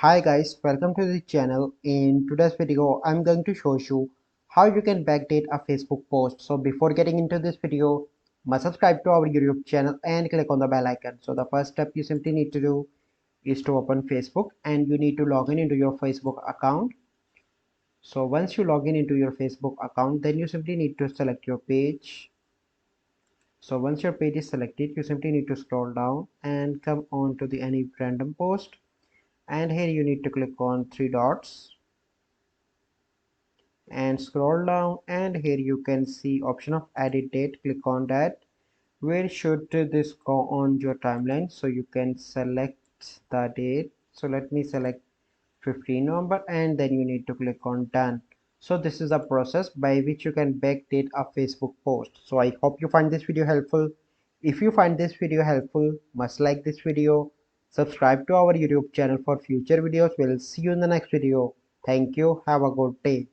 Hi guys, welcome to the channel. In today's video, I'm going to show you how you can backdate a Facebook post. So before getting into this video, must subscribe to our YouTube channel and click on the bell icon. So the first step you simply need to do is to open Facebook and you need to log in into your Facebook account. So once you log in into your Facebook account, then you simply need to select your page. So once your page is selected, you simply need to scroll down and come on to the any random post. And here you need to click on three dots and scroll down, and here you can see option of edit date. Click on that. Where should this go on your timeline? So you can select the date. So let me select 15 November, and then you need to click on done. So this is a process by which you can backdate a Facebook post. So I hope you find this video helpful. If you find this video helpful, must like this video, subscribe to our YouTube channel for future videos. We'll see you in the next video. Thank you. Have a good day.